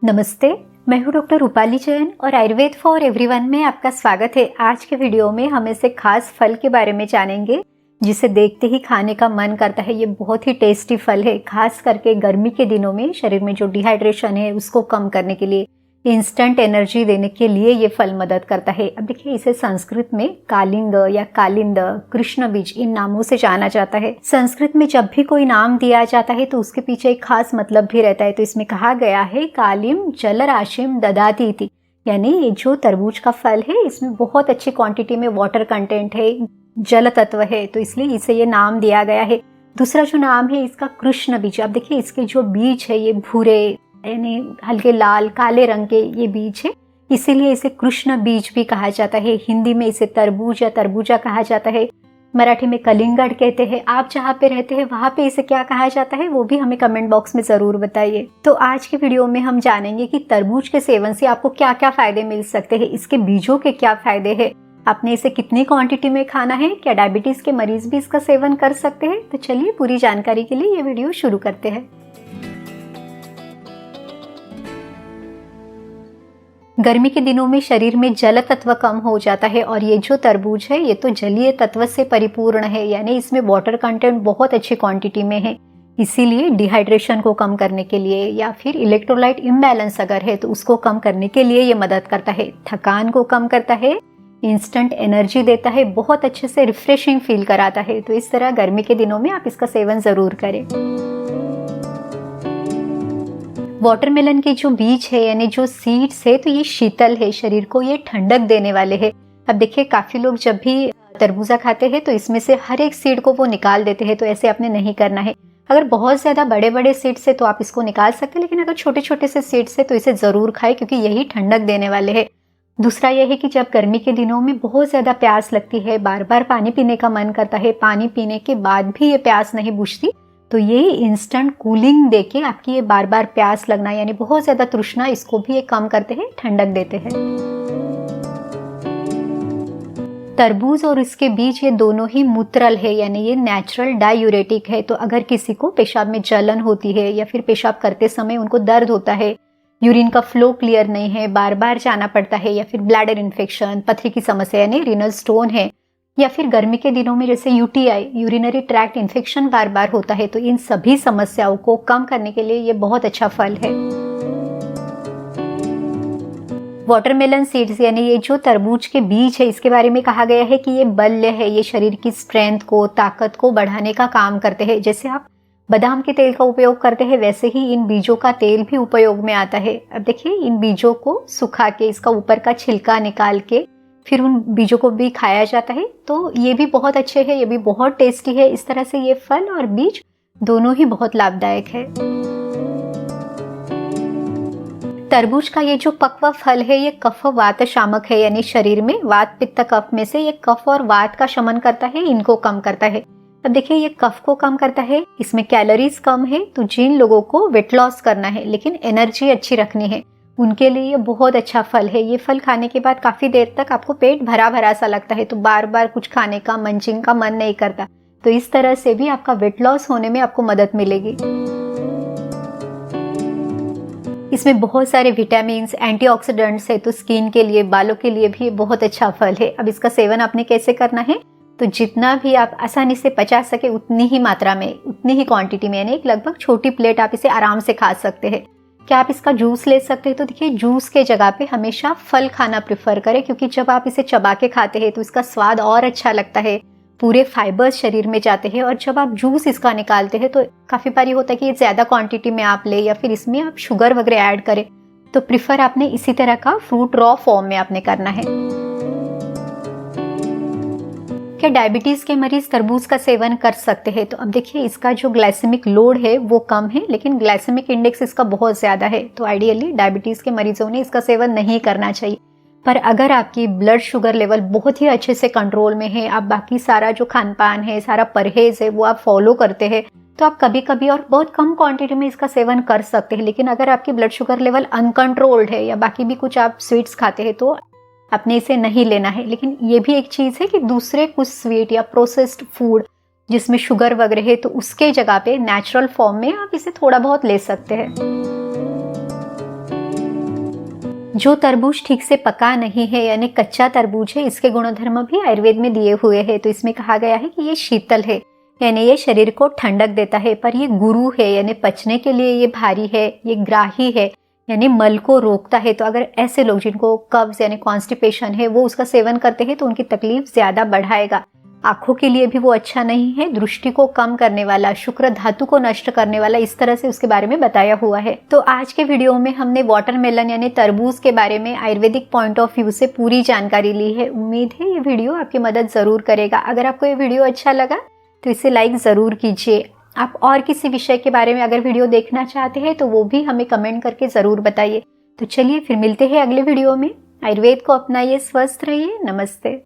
नमस्ते, मैं हूँ डॉक्टर रूपाली जैन और आयुर्वेद फॉर एवरीवन में आपका स्वागत है। आज के वीडियो में हम ऐसे खास फल के बारे में जानेंगे जिसे देखते ही खाने का मन करता है। ये बहुत ही टेस्टी फल है, खास करके गर्मी के दिनों में शरीर में जो डिहाइड्रेशन है उसको कम करने के लिए, इंस्टेंट एनर्जी देने के लिए ये फल मदद करता है। अब देखिए, इसे संस्कृत में कालिंग या कालिंद, कृष्ण बीज इन नामों से जाना जाता है। संस्कृत में जब भी कोई नाम दिया जाता है तो उसके पीछे एक खास मतलब भी रहता है। तो इसमें कहा गया है कालिम जल राशिम ददाती इति, यानी ये जो तरबूज का फल है इसमें बहुत अच्छी क्वांटिटी में वाटर कंटेंट है, जल तत्व है, तो इसलिए इसे ये नाम दिया गया है। दूसरा जो नाम है इसका कृष्ण बीज। आप देखिए, इसके जो बीज है ये भूरे यानी हल्के लाल काले रंग के ये बीज है, इसीलिए इसे कृष्ण बीज भी कहा जाता है। हिंदी में इसे तरबूज या तरबूजा कहा जाता है, मराठी में कलिंगड़ कहते हैं। आप जहाँ पे रहते हैं वहाँ पे इसे क्या कहा जाता है वो भी हमें कमेंट बॉक्स में ज़रूर बताइए। तो आज के वीडियो में हम जानेंगे कि तरबूज के सेवन से आपको क्या क्या फायदे मिल सकते हैं, इसके बीजों के क्या फायदे हैं, आपने इसे कितनी क्वांटिटी में खाना है, क्या डायबिटीज के मरीज भी इसका सेवन कर सकते हैं। तो चलिए पूरी जानकारी के लिए ये वीडियो शुरू करते हैं। गर्मी के दिनों में शरीर में जल तत्व कम हो जाता है और ये जो तरबूज है ये तो जलीय तत्व से परिपूर्ण है, यानी इसमें वाटर कंटेंट बहुत अच्छी क्वांटिटी में है। इसीलिए डिहाइड्रेशन को कम करने के लिए या फिर इलेक्ट्रोलाइट इम्बैलेंस अगर है तो उसको कम करने के लिए ये मदद करता है। थकान को कम करता है, इंस्टेंट एनर्जी देता है, बहुत अच्छे से रिफ्रेशिंग फील कराता है। तो इस तरह गर्मी के दिनों में आप इसका सेवन जरूर करें। वाटरमेलन के जो बीज है यानी जो सीड्स है तो ये शीतल है, शरीर को ये ठंडक देने वाले हैं। अब देखिए, काफी लोग जब भी तरबूजा खाते हैं तो इसमें से हर एक सीड को वो निकाल देते हैं, तो ऐसे आपने नहीं करना है। अगर बहुत ज्यादा बड़े बड़े सीड्स है तो आप इसको निकाल सकते हैं, लेकिन अगर छोटे छोटे से सीड्स है तो इसे जरूर खाएं क्योंकि यही ठंडक देने वाले हैं। दूसरा यह है कि जब गर्मी के दिनों में बहुत ज्यादा प्यास लगती है, बार बार पानी पीने का मन करता है, पानी पीने के बाद भी ये प्यास नहीं बुझती, तो ये इंस्टेंट कूलिंग देके आपकी ये बार बार प्यास लगना यानी बहुत ज्यादा तृष्णा, इसको भी ये कम करते हैं, ठंडक देते हैं। तरबूज और इसके बीज ये दोनों ही मूत्रल है, यानी ये नेचुरल डायूरेटिक है। तो अगर किसी को पेशाब में जलन होती है या फिर पेशाब करते समय उनको दर्द होता है, यूरिन का फ्लो क्लियर नहीं है, बार बार जाना पड़ता है, या फिर ब्लैडर इन्फेक्शन, पथरी की समस्या यानी रीनल स्टोन है, या फिर गर्मी के दिनों में जैसे यूटीआई यूरिनरी ट्रैक्ट इन्फेक्शन बार बार होता है, तो इन सभी समस्याओं को कम करने के लिए ये बहुत अच्छा फल है। वाटरमेलन सीड्स यानी ये जो तरबूज के बीज है इसके बारे में कहा गया है कि ये बल्य है, ये शरीर की स्ट्रेंथ को, ताकत को बढ़ाने का काम करते हैं। जैसे आप बादाम के तेल का उपयोग करते हैं वैसे ही इन बीजों का तेल भी उपयोग में आता है। अब देखिए, इन बीजों को सुखा के इसका ऊपर का छिलका निकाल के फिर उन बीजों को भी खाया जाता है, तो ये भी बहुत अच्छे है, ये भी बहुत टेस्टी है। इस तरह से ये फल और बीज दोनों ही बहुत लाभदायक है। तरबूज का ये जो पक्वा फल है ये कफ वात शामक है, यानी शरीर में वात पित्त कफ में से ये कफ और वात का शमन करता है, इनको कम करता है। अब देखिए, ये कफ को कम करता है, इसमें कैलोरीज कम है, तो जिन लोगों को वेट लॉस करना है लेकिन एनर्जी अच्छी रखनी है उनके लिए ये बहुत अच्छा फल है। ये फल खाने के बाद काफी देर तक आपको पेट भरा भरा सा लगता है, तो बार बार कुछ खाने का, मंचिंग का मन नहीं करता। तो इस तरह से भी आपका वेट लॉस होने में आपको मदद मिलेगी। इसमें बहुत सारे विटामिन, एंटीऑक्सीडेंट्स है, तो स्किन के लिए, बालों के लिए भी बहुत अच्छा फल है। अब इसका सेवन आपने कैसे करना है, तो जितना भी आप आसानी से पचा सके उतनी ही मात्रा में, उतनी ही क्वांटिटी में, यानी एक लगभग छोटी प्लेट आप इसे आराम से खा सकते हैं। क्या आप इसका जूस ले सकते हैं, तो देखिए, जूस के जगह पे हमेशा फल खाना प्रेफर करें, क्योंकि जब आप इसे चबा के खाते हैं तो इसका स्वाद और अच्छा लगता है, पूरे फाइबर्स शरीर में जाते हैं। और जब आप जूस इसका निकालते हैं तो काफी बारी होता है कि ज्यादा क्वांटिटी में आप ले या फिर इसमें आप शुगर वगैरह ऐड करें, तो प्रिफर आपने इसी तरह का फ्रूट रॉ फॉर्म में आपने करना है। क्या डायबिटीज के मरीज तरबूज का सेवन कर सकते हैं, तो अब देखिए, इसका जो ग्लाइसेमिक लोड है वो कम है, लेकिन ग्लाइसेमिक इंडेक्स इसका बहुत ज्यादा है, तो आइडियली डायबिटीज के मरीजों ने इसका सेवन नहीं करना चाहिए। पर अगर आपकी ब्लड शुगर लेवल बहुत ही अच्छे से कंट्रोल में है, आप बाकी सारा जो खान पान है, सारा परहेज है वो आप फॉलो करते हैं, तो आप कभी कभी और बहुत कम क्वांटिटी में इसका सेवन कर सकते हैं। लेकिन अगर आपकी ब्लड शुगर लेवल अनकंट्रोल्ड है या बाकी भी कुछ आप स्वीट्स खाते हैं तो आपने इसे नहीं लेना है। लेकिन ये भी एक चीज़ है कि दूसरे कुछ स्वीट या प्रोसेस्ड फूड जिसमें शुगर वगैरह है तो उसके जगह पे नेचुरल फॉर्म में आप इसे थोड़ा बहुत ले सकते हैं। जो तरबूज ठीक से पका नहीं है यानी कच्चा तरबूज है, इसके गुणधर्म भी आयुर्वेद में दिए हुए हैं। तो इसमें कहा गया है कि ये शीतल है यानी ये शरीर को ठंडक देता है, पर ये गुरु है यानी पचने के लिए ये भारी है, ये ग्राही है यानी मल को रोकता है। तो अगर ऐसे लोग जिनको कब्ज यानी कॉन्स्टिपेशन है वो उसका सेवन करते हैं तो उनकी तकलीफ ज्यादा बढ़ाएगा। आंखों के लिए भी वो अच्छा नहीं है, दृष्टि को कम करने वाला, शुक्र धातु को नष्ट करने वाला, इस तरह से उसके बारे में बताया हुआ है। तो आज के वीडियो में हमने वाटरमेलन यानी तरबूज के बारे में आयुर्वेदिक पॉइंट ऑफ व्यू से पूरी जानकारी ली है। उम्मीद है ये वीडियो आपकी मदद जरूर करेगा। अगर आपको ये वीडियो अच्छा लगा तो इसे लाइक जरूर कीजिए। आप और किसी विषय के बारे में अगर वीडियो देखना चाहते हैं तो वो भी हमें कमेंट करके जरूर बताइए। तो चलिए फिर मिलते हैं अगले वीडियो में। आयुर्वेद को अपनाइए, स्वस्थ रहिए। नमस्ते।